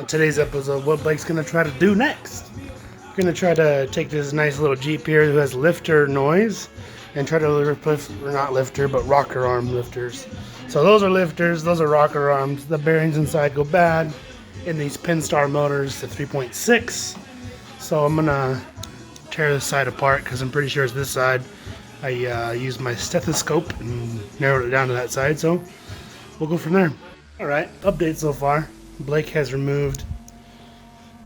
On today's episode, what Blake's gonna try to do next. We're gonna try to take this nice little Jeep here that has lifter noise and try to replace, or not lifter, but rocker arm lifters. So those are lifters, those are rocker arms. The bearings inside go bad in these Pinstar motors, the 3.6. So I'm gonna tear this side apart because I'm pretty sure it's this side. I used my stethoscope and narrowed it down to that side, so we'll go from there. Alright, update so far. Blake has removed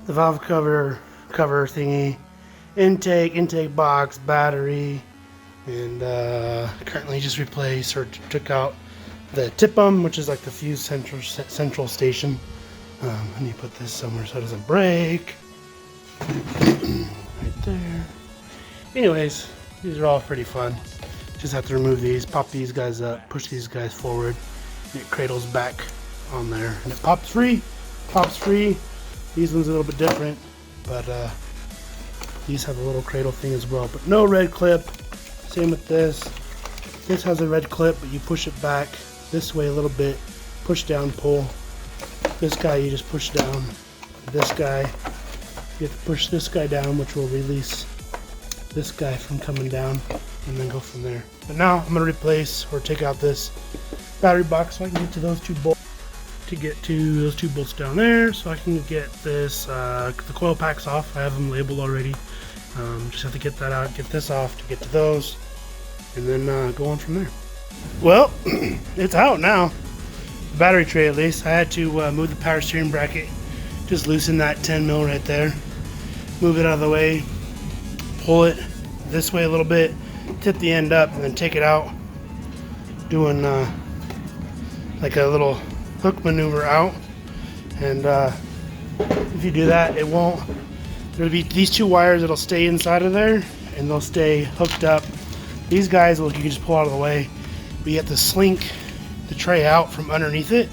the valve cover thingy, intake box, battery, and currently just replaced or took out the TIPM, which is like the fuse central station. I need to put this somewhere so it doesn't break. Right there. Anyways, these are all pretty fun. Just have to remove these, pop these guys up, push these guys forward, and it cradles back on there, and it pops free. These ones are a little bit different, but these have a little cradle thing as well, but no red clip. Same with this. This has a red clip, but you push it back this way a little bit, push down, pull. This guy you just push down. This guy you have to push this guy down, which will release this guy from coming down, and then go from there. But now I'm gonna replace or take out this battery box so I can get to those two bolts. Down there, so I can get this the coil packs off. I have them labeled already. Just have to get that out, get this off to get to those, and then go on from there. Well, it's out now. The battery tray, at least. I had to move the power steering bracket, just loosen that 10 mil right there, move it out of the way, pull it this way a little bit, tip the end up, and then take it out, doing like a little hook maneuver out. And if you do that, there'll be these two wires that'll stay inside of there, and they'll stay hooked up. These guys you can just pull out of the way, but you have to slink the tray out from underneath it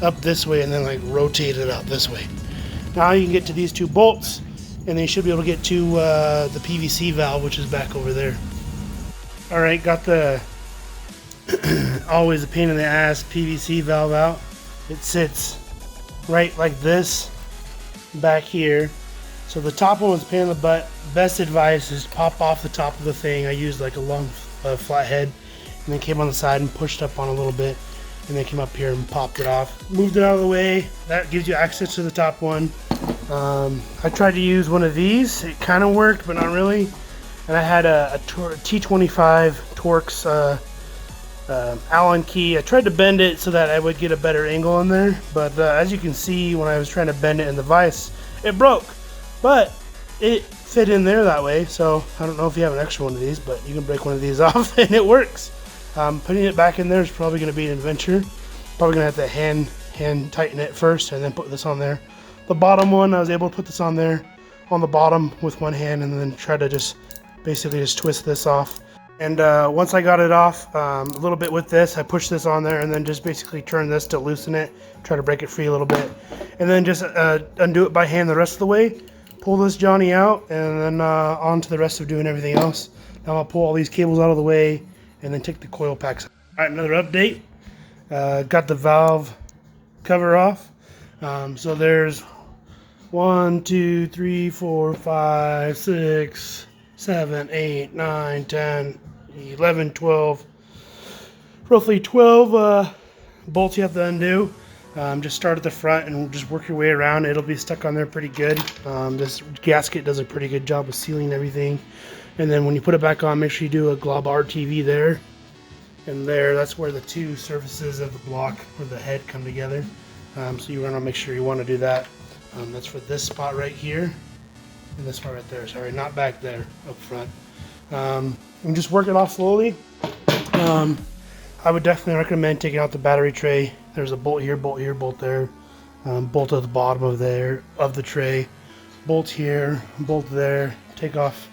up this way, and then like rotate it out this way. Now you can get to these two bolts, and then you should be able to get to the PVC valve, which is back over there. All right, got the always a pain in the ass PVC valve out. It sits right like this back here. So the top one was a pain in the butt. Best advice is pop off the top of the thing. I used like a long flathead, and then came on the side and pushed up on a little bit, and then came up here and popped it off. Moved it out of the way. That gives you access to the top one. I tried to use one of these. It kind of worked, but not really. And I had a T25 Torx Allen key. I tried to bend it so that I would get a better angle in there, but as you can see, when I was trying to bend it in the vise, it broke. But it fit in there that way, so I don't know if you have an extra one of these, but you can break one of these off and it works. Putting it back in there is probably going to be an adventure. Probably going to have to hand tighten it first and then put this on there. The bottom one, I was able to put this on there on the bottom with one hand, and then try to just basically just twist this off. And once I got it off a little bit with this, I pushed this on there and then just basically turn this to loosen it, try to break it free a little bit, and then just undo it by hand the rest of the way. Pull this Johnny out, and then on to the rest of doing everything else. Now I'll pull all these cables out of the way and then take the coil packs. All right, another update. Got the valve cover off. So there's 1, 2, 3, 4, 5, 6, 7, 8, 9, 10, 11, 12, roughly 12 bolts you have to undo. Just start at the front and just work your way around. It'll be stuck on there pretty good. This gasket does a pretty good job of sealing everything. And then when you put it back on, make sure you do a glob RTV there and there. That's where the two surfaces of the block or the head come together. So you want to make sure you want to do that. That's for this spot right here and this part right there. Sorry, not back there, up front. And just work it off slowly. I would definitely recommend taking out the battery tray. There's a bolt here, bolt there, bolt at the bottom of the tray, bolt here, bolt there. Take off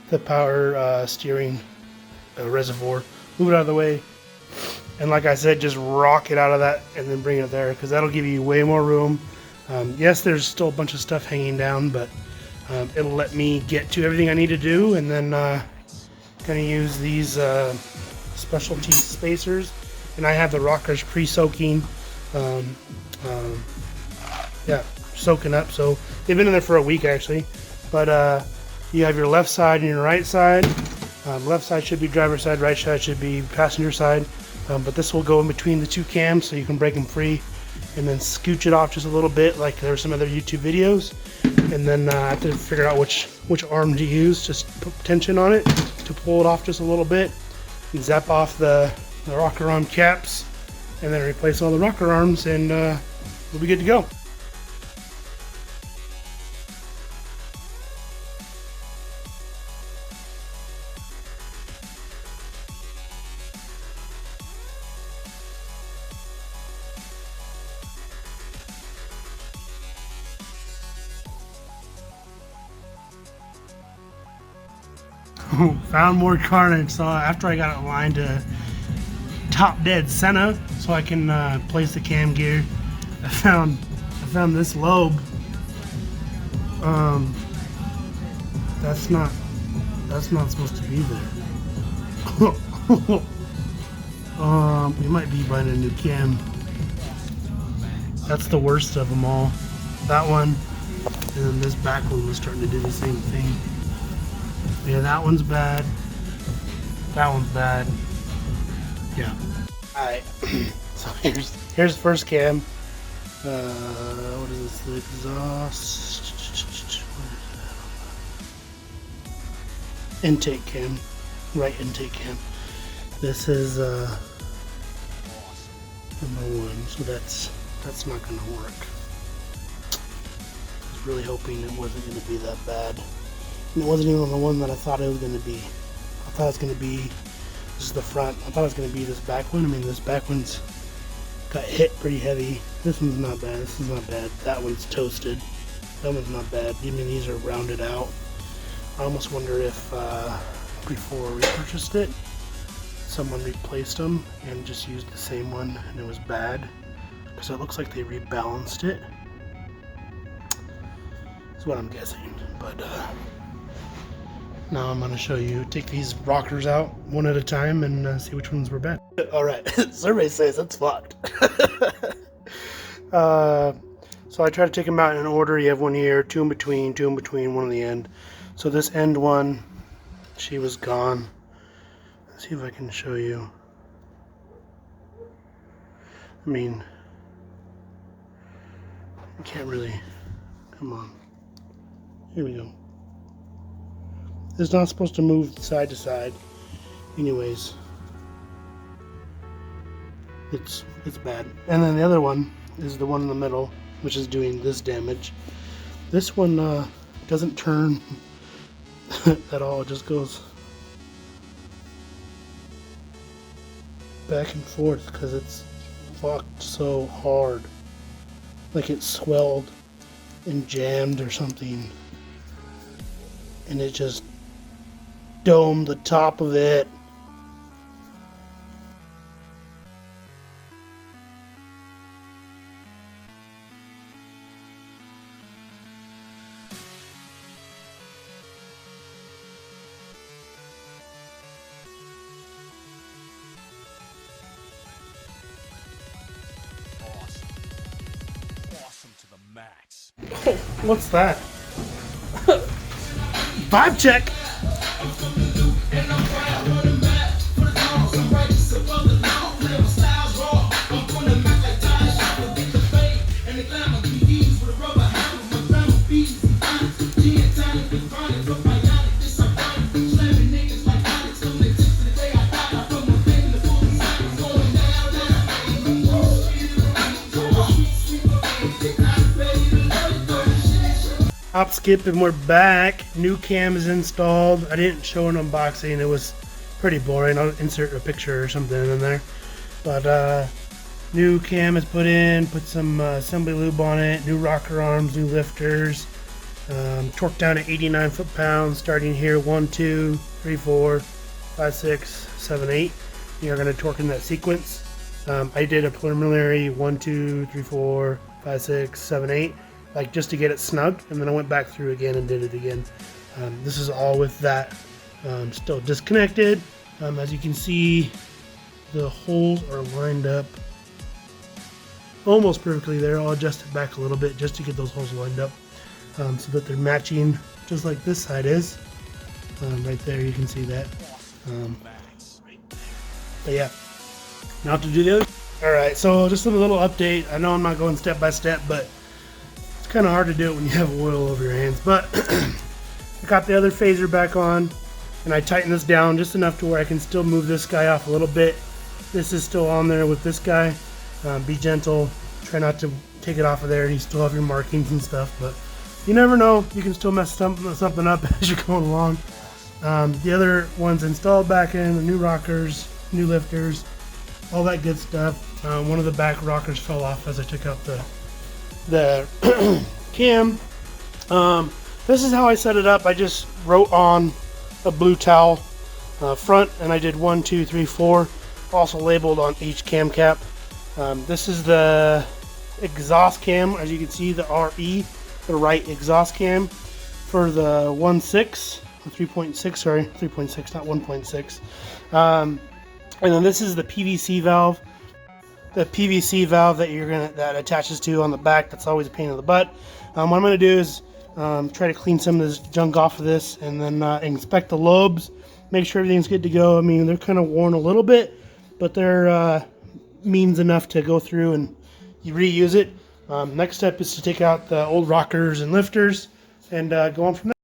the power steering reservoir, move it out of the way, and like I said, just rock it out of that and then bring it there, because that'll give you way more room. Yes, there's still a bunch of stuff hanging down, but it'll let me get to everything I need to do, and then gonna use these specialty spacers, and I have the rockers pre-soaking. Yeah, soaking up. So they've been in there for a week actually. But you have your left side and your right side. Left side should be driver's side, right side should be passenger side. But this will go in between the two cams so you can break them free and then scooch it off just a little bit like there were some other YouTube videos. And then I have to figure out which arm to use, just put tension on it to pull it off just a little bit and zap off the rocker arm caps and then replace all the rocker arms and we'll be good to go. Found more carnage. So after I got it aligned to top dead center so I can place the cam gear, I found this lobe. That's not supposed to be there. We might be buying a new cam. That's the worst of them all. That one, and then this back one was starting to do the same thing. Yeah, that one's bad. That one's bad. Yeah. Alright. So here's the first cam. What is this? The exhaust. Intake cam. Right intake cam. This is number 1. So that's not gonna work. I was really hoping it wasn't gonna be that bad. And it wasn't even the one that I thought it was going to be. I thought it was going to be, this is the front, I thought it was going to be this back one. I mean, this back one's got hit pretty heavy. This one's not bad, this is not bad. That one's toasted. That one's not bad. I mean, these are rounded out. I almost wonder if, before we purchased it, someone replaced them and just used the same one and it was bad. Because it looks like they rebalanced it. That's what I'm guessing. But, now I'm going to show you, take these rockers out one at a time and see which ones were bad. Alright, survey says it's fucked. So I try to take them out in order. You have one here, two in between, one on the end. So this end one, she was gone. Let's see if I can show you. I mean, you can't really, come on. Here we go. It's not supposed to move side to side. Anyways, it's bad. And then the other one is the one in the middle, which is doing this damage. This one doesn't turn at all. It just goes back and forth because it's fucked so hard. Like it swelled and jammed or something. And it just domed the top of it. Awesome to the max. Oh, what's that? Vibe check. Hop, skip, and we're back. New cam is installed. I didn't show an unboxing. It was pretty boring. I'll insert a picture or something in there. But new cam is put in. Put some assembly lube on it. New rocker arms. New lifters. Torque down to 89 foot-pounds. Starting here 1, 2, 3, 4, 5, 6, 7, 8. You're going to torque in that sequence. I did a preliminary 1, 2, 3, 4, 5, 6, 7, 8. Like just to get it snug, and then I went back through again and did it again. This is all with that still disconnected. As you can see, the holes are lined up almost perfectly there. I'll adjust it back a little bit just to get those holes lined up so that they're matching, just like this side is. Right there, you can see that. But yeah, now to do the other. Alright, so just a little update. I know I'm not going step by step, but it's kind of hard to do it when you have oil over your hands. But I got the other phaser back on, and I tightened this down just enough to where I can still move this guy off a little bit. This is still on there with this guy. Be gentle. Try not to take it off of there. You still have your markings and stuff, but you never know. You can still mess something up as you're going along. The other one's installed back in, the new rockers, new lifters, all that good stuff. One of the back rockers fell off as I took out the cam. This is how I set it up. I just wrote on a blue towel front, and I did 1, 2, 3, 4. Also labeled on each cam cap. This is the exhaust cam, as you can see, the RE, the right exhaust cam for the 1.6, 3.6, sorry, 3.6, not 1.6. And then this is the PVC valve. The PVC valve that attaches to on the back. That's always a pain in the butt. What I'm gonna do is try to clean some of this junk off of this, and then inspect the lobes, make sure everything's good to go. I mean, they're kind of worn a little bit, but they're means enough to go through and you reuse it. Next step is to take out the old rockers and lifters and go on from there.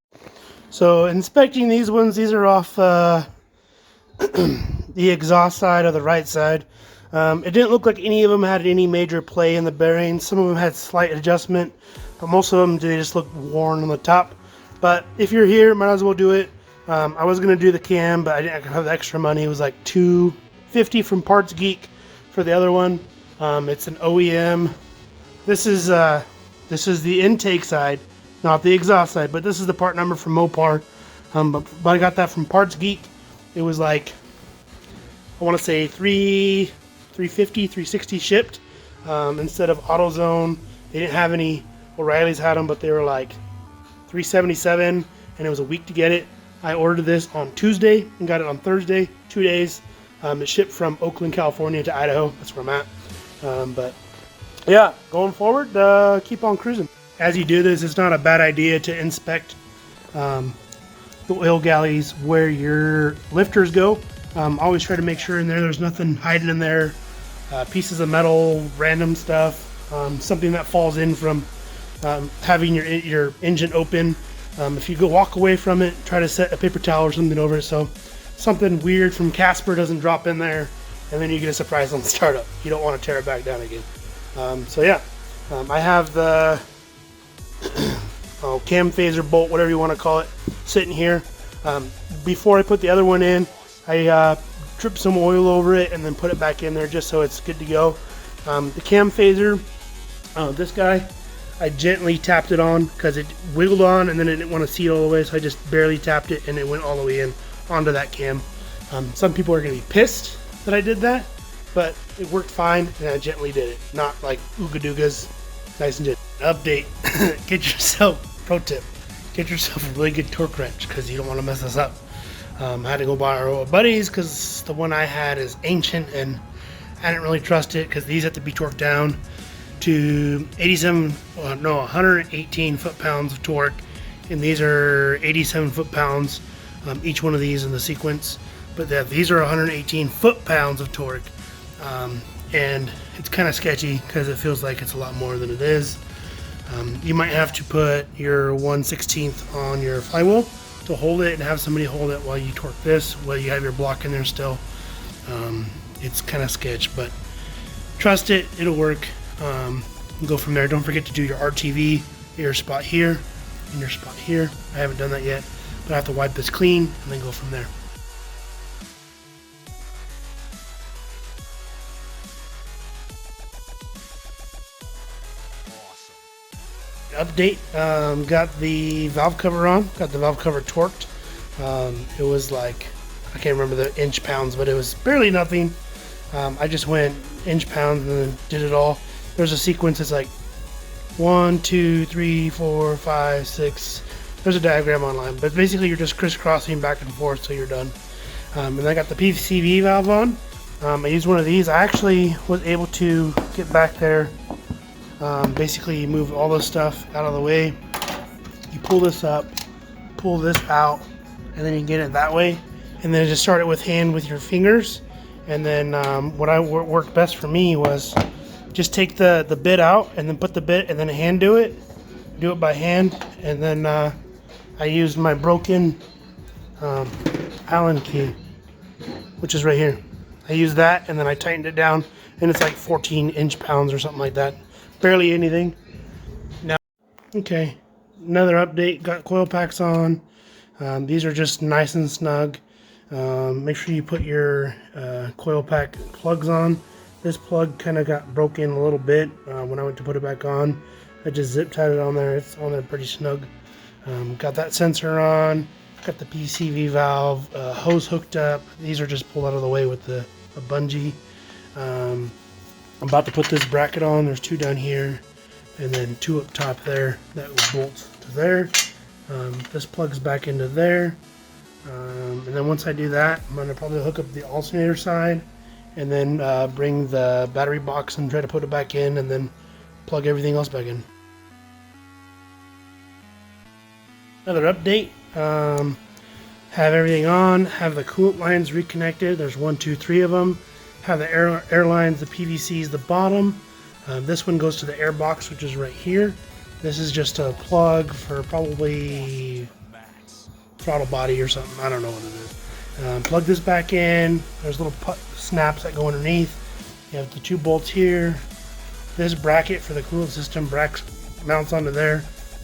So inspecting these ones, these are off the exhaust side of the right side. It didn't look like any of them had any major play in the bearings. Some of them had slight adjustment, but most of them, they just look worn on the top. But if you're here, might as well do it. I was going to do the cam, but I didn't have the extra money. It was like $250 from Parts Geek for the other one. It's an OEM. This is the intake side, not the exhaust side, but this is the part number from Mopar. But I got that from Parts Geek. It was like, I want to say $350, $360 shipped instead of AutoZone. They didn't have any. O'Reilly's had them, but they were like $377, and it was a week to get it. I ordered this on Tuesday and got it on Thursday, 2 days. It shipped from Oakland, California to Idaho. That's where I'm at. But yeah, going forward, keep on cruising. As you do this, it's not a bad idea to inspect the oil galleys where your lifters go. Always try to make sure in there's nothing hiding in there. Pieces of metal, random stuff, something that falls in from having your engine open. If you go walk away from it, try to set a paper towel or something over it so something weird from Casper doesn't drop in there, and then you get a surprise on the startup. You don't want to tear it back down again. So yeah, I have the cam phaser bolt, whatever you want to call it, sitting here. Before I put the other one in, I dripped some oil over it and then put it back in there just so it's good to go. The cam phaser, this guy, I gently tapped it on because it wiggled on and then it didn't want to seat all the way, so I just barely tapped it and it went all the way in onto that cam. Some people are going to be pissed that I did that, but it worked fine and I gently did it. Not like ooga doogas, nice and gentle. Update, get yourself, pro tip, get yourself a really good torque wrench because you don't want to mess this up. I had to go borrow a buddy's because the one I had is ancient and I didn't really trust it because these have to be torqued down to 118 foot-pounds of torque, and these are 87 foot-pounds, each one of these in the sequence, but these are 118 foot-pounds of torque, and it's kind of sketchy because it feels like it's a lot more than it is. You might have to put your 1/16 on your flywheel to hold it and have somebody hold it while you torque this, while you have your block in there still. It's kind of sketch, but trust it, it'll work. Go from there. Don't forget to do your RTV, your spot here, and your spot here. I haven't done that yet, but I have to wipe this clean and then go from there. Update, got the valve cover on, got the valve cover torqued. It was like, I can't remember the inch pounds, but it was barely nothing. I just went inch pounds and then did it all. There's a sequence, it's like 1, 2, 3, 4, 5, 6. There's a diagram online, but basically you're just crisscrossing back and forth till you're done. And I got the PCV valve on. I used one of these. I actually was able to get back there. Basically, you move all this stuff out of the way. You pull this up, pull this out, and then you get it that way. And then just start it with your fingers. And then what worked best for me was just take the bit out and then put the bit and then hand do it. Do it by hand. And then I used my broken Allen key, which is right here. I used that and then I tightened it down, and it's like 14 inch-pounds or something like that. Barely anything. Now, okay, another update. Got coil packs on. These are just nice and snug. Make sure you put your coil pack plugs on. This plug kind of got broken a little bit when I went to put it back on. I just zip tied it on there. It's on there pretty snug. Got that sensor on. Got the PCV valve, hose hooked up. These are just pulled out of the way with a bungee. I'm about to put this bracket on. There's 2 down here and then 2 up top there that will bolt to there. This plugs back into there. And then once I do that, I'm going to probably hook up the alternator side and then bring the battery box and try to put it back in and then plug everything else back in. Another update. Have everything on, have the coolant lines reconnected. There's 1, 2, 3 of them. Have the air lines, the PVCs, the bottom. This one goes to the air box, which is right here. This is just a plug for probably throttle body or something. I don't know what it is. Plug this back in. There's little snaps that go underneath. You have the 2 bolts here. This bracket for the coolant system mounts onto there,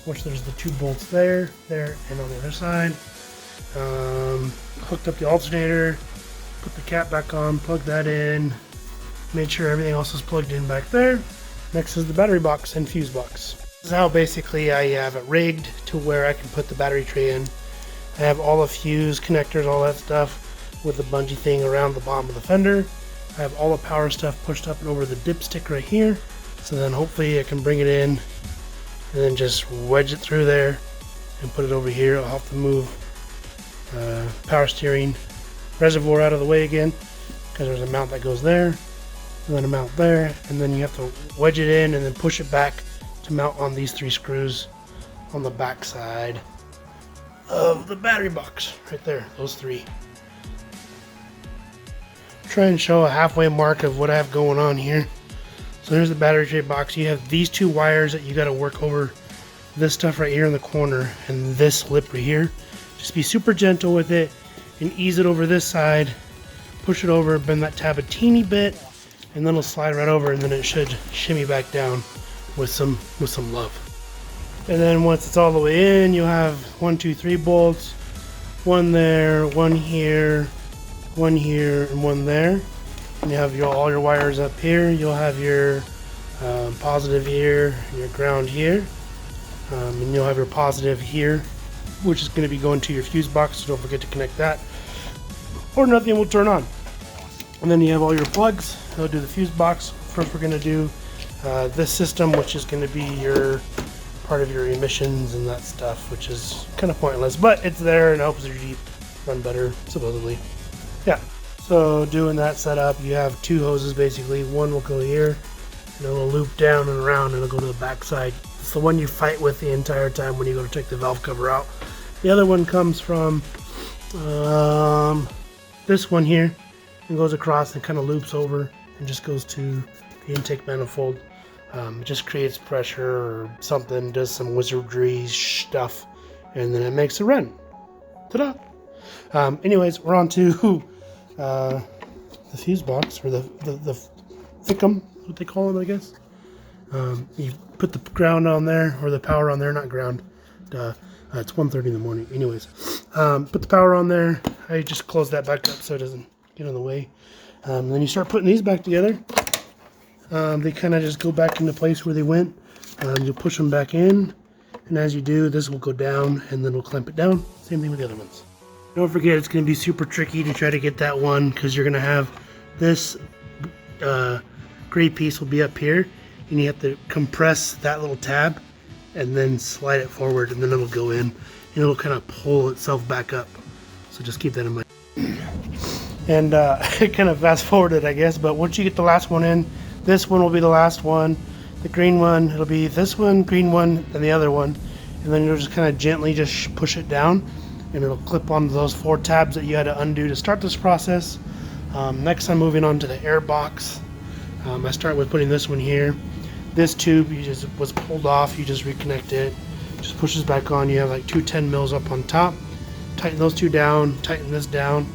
which there's the 2 bolts there, and on the other side. Hooked up the alternator, put the cap back on, plug that in, made sure everything else is plugged in back there. Next is the battery box and fuse box. This is how basically I have it rigged to where I can put the battery tray in. I have all the fuse connectors, all that stuff with the bungee thing around the bottom of the fender. I have all the power stuff pushed up and over the dipstick right here. So then hopefully I can bring it in and then just wedge it through there and put it over here. I'll have to move power steering reservoir out of the way again because there's a mount that goes there and then a mount there, and then you have to wedge it in and then push it back to mount on these 3 screws on the back side of the battery box right there, those 3. Try and show a halfway mark of what I have going on here. So here's the battery tray box. You have these 2 wires that you got to work over this stuff right here in the corner and this lip right here. Just be super gentle with it and ease it over this side. Push it over, bend that tab a teeny bit, and then it'll slide right over, and then it should shimmy back down with some love. And then once it's all the way in, you'll have 1, 2, 3 bolts. 1 there, 1 here, 1 here, and 1 there. And you have all your wires up here. You'll have your positive here, your ground here, and you'll have your positive here, which is going to be going to your fuse box, so don't forget to connect that, or nothing will turn on. And then you have all your plugs. They'll do the fuse box. First we're going to do this system, which is going to be your part of your emissions and that stuff, which is kind of pointless, but it's there and helps your Jeep run better, supposedly. Yeah, so doing that setup, you have 2 hoses basically. One will go here, and it'll loop down and around, and it'll go to the back side. It's the one you fight with the entire time when you go to take the valve cover out. The other one comes from this one here and goes across and kind of loops over and just goes to the intake manifold. It just creates pressure or something, does some wizardry stuff, and then it makes it run. Ta-da! Anyways, we're on to the fuse box, or the thickum, what they call it, I guess. You put the ground on there, or the power on there, not ground. It's 1:30 in the morning. Anyways, put the power on there. I just close that back up so it doesn't get in the way. Then you start putting these back together. They kind of just go back into place where they went. You'll push them back in, and as you do, this will go down, and then we'll clamp it down. Same thing with the other ones. Don't forget, it's going to be super tricky to try to get that one, because you're going to have this gray piece will be up here, and you have to compress that little tab and then slide it forward, and then it'll go in and it'll kind of pull itself back up. So just keep that in mind. and kind of fast forwarded, I guess. But once you get the last one in, this one will be the last one. The green one, it'll be this one, green one, and the other one. And then you'll just kind of gently just push it down, and it'll clip onto those 4 tabs that you had to undo to start this process. Next, I'm moving on to the air box. I start with putting this one here. This tube was pulled off. You just reconnect it. Just pushes back on. You have like 2 10 mils up on top. Tighten those 2 down. Tighten this down,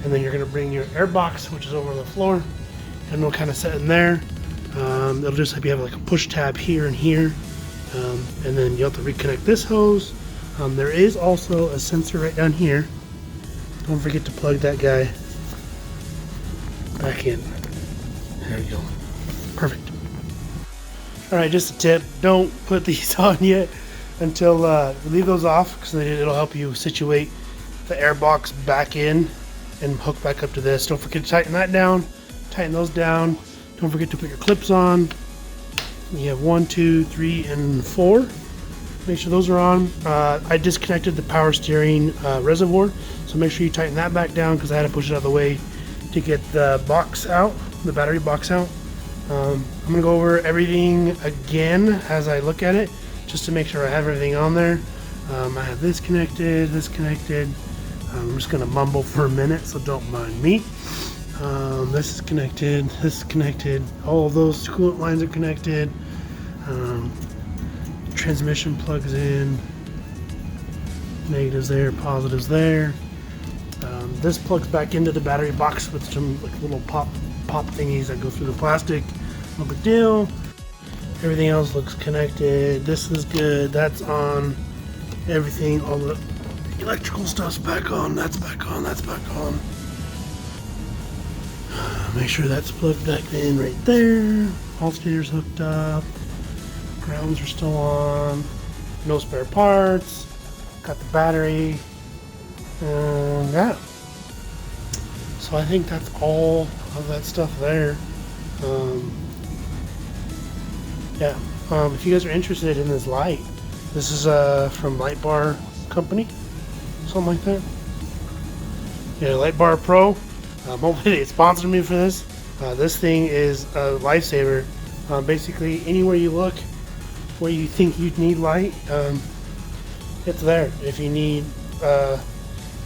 and then you're going to bring your air box, which is over on the floor, and it'll kind of set in there. It'll just have you have like a push tab here and here, and then you have to reconnect this hose. There is also a sensor right down here. Don't forget to plug that guy back in. There we go. Perfect. Alright, just a tip. Don't put these on yet until leave those off, because it'll help you situate the air box back in and hook back up to this. Don't forget to tighten that down. Tighten those down. Don't forget to put your clips on. You have 1, 2, 3, and 4. Make sure those are on. I disconnected the power steering reservoir, so make sure you tighten that back down, because I had to push it out of the way to get the box out, the battery box out. I'm going to go over everything again as I look at it, just to make sure I have everything on there. I have this connected, this connected. I'm just going to mumble for a minute, so don't mind me. This is connected, this is connected, all of those coolant lines are connected. Transmission plugs in, negatives there, positives there. This plugs back into the battery box with some like little pop thingies that go through the plastic. No big deal. Everything else looks connected. This is good. That's on. Everything, all the electrical stuff's back on. That's back on. That's back on. Make sure that's plugged back in right there. Alternator's hooked up. Grounds are still on. No spare parts. Got the battery. And yeah. So I think that's all of that stuff there. If you guys are interested in this light, this is from Light Bar Company, something like that. Yeah, Light Bar Pro. Hopefully they sponsored me for this. This thing is a lifesaver. Basically, anywhere you look where you think you'd need light, it's there. If you need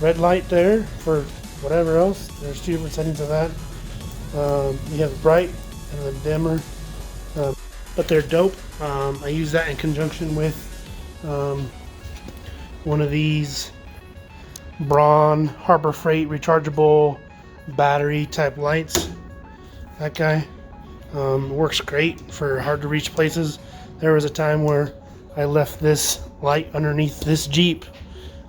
red light there for whatever else, there's 2 different settings of that. You have bright and then dimmer, but they're dope. I use that in conjunction with one of these Braun Harbor Freight rechargeable battery type lights. That guy works great for hard to reach places. There was a time where I left this light underneath this Jeep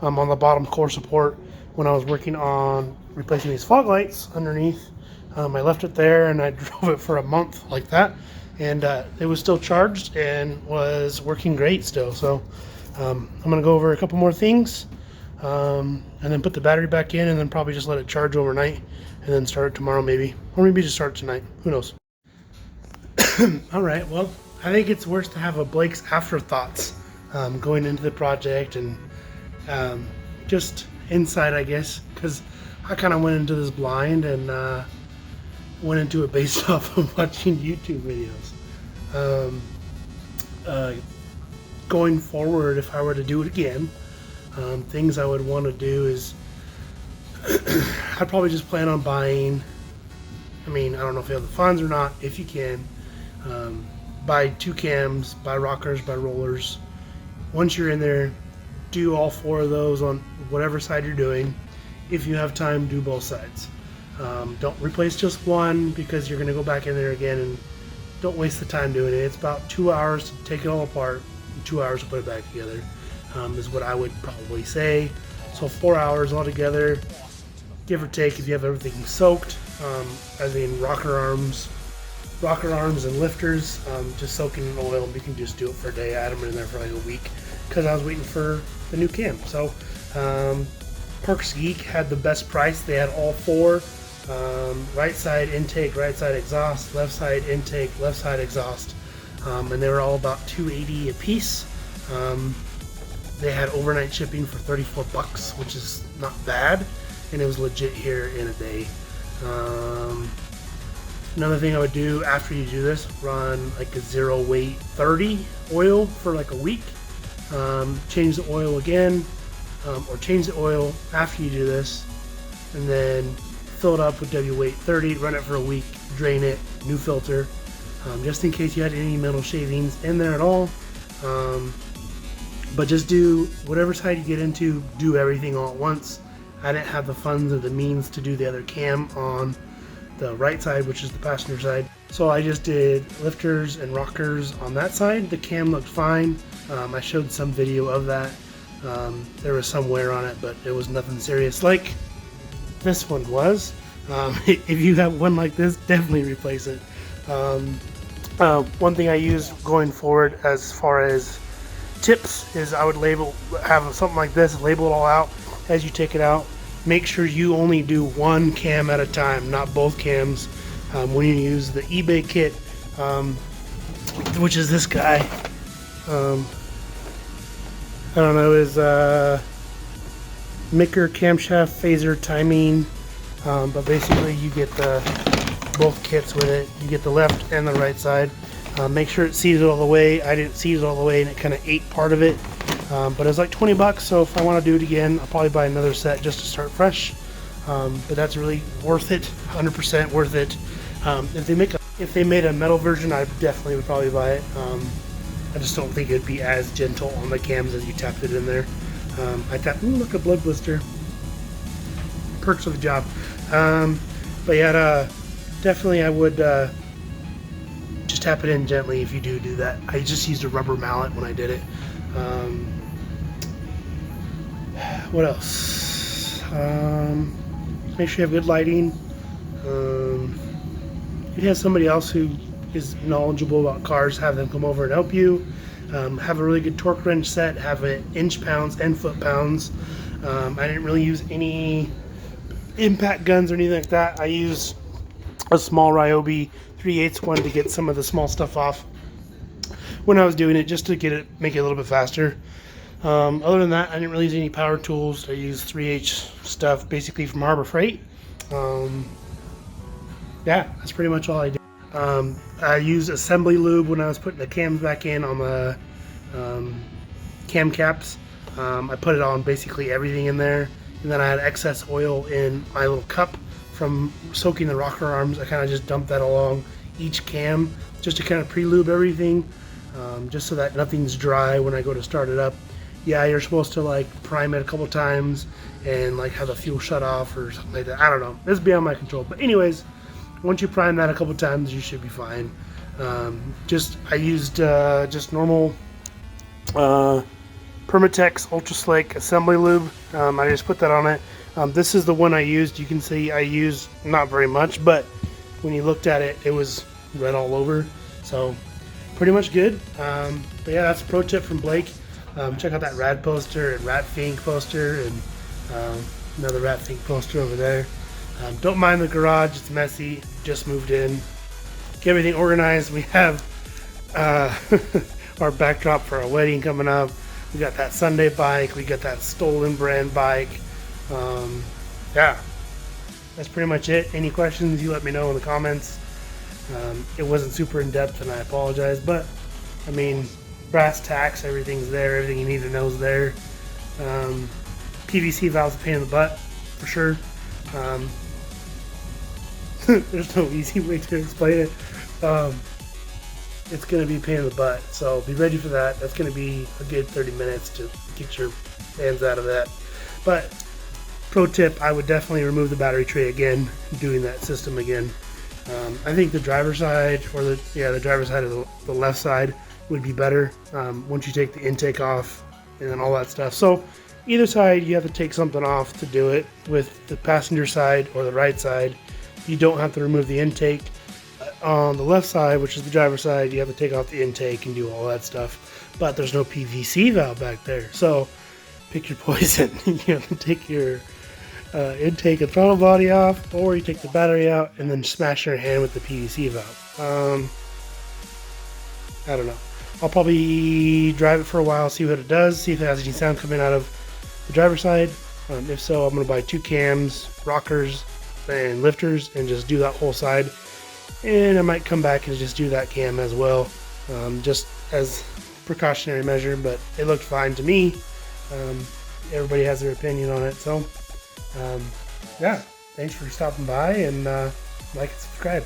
on the bottom core support when I was working on replacing these fog lights underneath. I left it there and I drove it for a month like that, and it was still charged and was working great still. So I'm gonna go over a couple more things, and then put the battery back in, and then probably just let it charge overnight and then start it tomorrow maybe, or maybe just start it tonight, who knows. Alright, well, I think it's worse to have a Blake's afterthoughts going into the project, and just insight, I guess, because I kind of went into this blind and went into it based off of watching YouTube videos. Going forward, if I were to do it again, things I would want to do is I'd probably just plan on buying, I don't know if you have the funds or not. If you can, buy 2 cams, buy rockers, buy rollers. Once you're in there, do all 4 of those on whatever side you're doing. If you have time, do both sides. Don't replace just one, because you're going to go back in there again, and don't waste the time doing it. It's about 2 hours to take it all apart and 2 hours to put it back together, is what I would probably say. So 4 hours altogether, give or take, if you have everything soaked, as in rocker arms and lifters, just soaking in oil. You can just do it for a day. I had them in there for like a week because I was waiting for the new cam. So Perks Geek had the best price. They had all 4, right side intake, right side exhaust, left side intake, left side exhaust, and they were all about $2.80 a piece. They had overnight shipping for $34, which is not bad, and it was legit here in a day. Another thing I would do after you do this, run like a 0 weight 30 oil for like a week. Change the oil again, or change the oil after you do this, and then fill it up with W weight 30, run it for a week, drain it, new filter, just in case you had any metal shavings in there at all. But just do whatever side you get into, do everything all at once. I didn't have the funds or the means to do the other cam on the right side, which is the passenger side. So I just did lifters and rockers on that side. The cam looked fine. I showed some video of that. There was some wear on it, but it was nothing serious like this one was. If you have one like this, definitely replace it. One thing I use going forward as far as tips is I would have something like this, label it all out as you take it out. Make sure you only do one cam at a time, not both cams. When you use the eBay kit, which is this guy, I don't know, is Micker camshaft phaser timing, but basically you get both kits with it. You get the left and the right side. Make sure it's seated all the way. I didn't seat it all the way, and it kind of ate part of it. But it was like 20 bucks, so if I want to do it again, I'll probably buy another set just to start fresh. But that's really worth it, 100% worth it. If they made a metal version, I definitely would probably buy it. I just don't think it'd be as gentle on the cams as you tapped it in there. I tapped, ooh, look, a blood blister. Perks of the job. But yeah, definitely I would just tap it in gently if you do that. I just used a rubber mallet when I did it. What else? Make sure you have good lighting. If you have somebody else who is knowledgeable about cars, have them come over and help you. Have a really good torque wrench set. Have it inch pounds and foot pounds. I didn't really use any impact guns or anything like that. I used a small Ryobi 3/8 one to get some of the small stuff off when I was doing it, just to make it a little bit faster. Other than that, I didn't really use any power tools. I used 3H stuff basically from Harbor Freight. Yeah, that's pretty much all I did. I used assembly lube when I was putting the cams back in on the cam caps. I put it on basically everything in there, and then I had excess oil in my little cup from soaking the rocker arms. I kind of just dumped that along each cam just to kind of pre-lube everything, just so that nothing's dry when I go to start it up. Yeah, you're supposed to like prime it a couple times and like have the fuel shut off or something like that. I don't know. It's beyond my control. But anyways, once you prime that a couple times, you should be fine. I used just normal Permatex Ultra Slick assembly lube. I just put that on it. This is the one I used. You can see I used not very much, but when you looked at it, it was red all over. So pretty much good. But yeah, that's a pro tip from Blake. Check out that Rad poster and Rat Fink poster, and another Rat Fink poster over there. Don't mind the garage, it's messy, just moved in. Get everything organized. We have our backdrop for our wedding coming up. We got that Sunday bike, we got that stolen brand bike. Yeah, that's pretty much it. Any questions, you let me know in the comments. It wasn't super in-depth and I apologize, but I mean, brass tacks, everything's there, everything you need to know is there. PVC valve's a pain in the butt, for sure. There's no easy way to explain it. It's going to be a pain in the butt, so be ready for that. That's going to be a good 30 minutes to get your hands out of that. But pro tip, I would definitely remove the battery tray again, doing that system again. I think the driver's side, or the driver's side of the left side would be better once you take the intake off and then all that stuff. So either side, you have to take something off to do it. With the passenger side or the right side, you don't have to remove the intake. On the left side, which is the driver's side, you have to take off the intake and do all that stuff. But there's no PVC valve back there. So pick your poison. You have to take your intake and throttle body off, or you take the battery out and then smash your hand with the PVC valve. I don't know. I'll probably drive it for a while, see what it does, see if it has any sound coming out of the driver's side. If so, I'm going to buy 2 cams, rockers, and lifters and just do that whole side. And I might come back and just do that cam as well, just as precautionary measure, but it looked fine to me. Everybody has their opinion on it. So yeah, thanks for stopping by, and like and subscribe.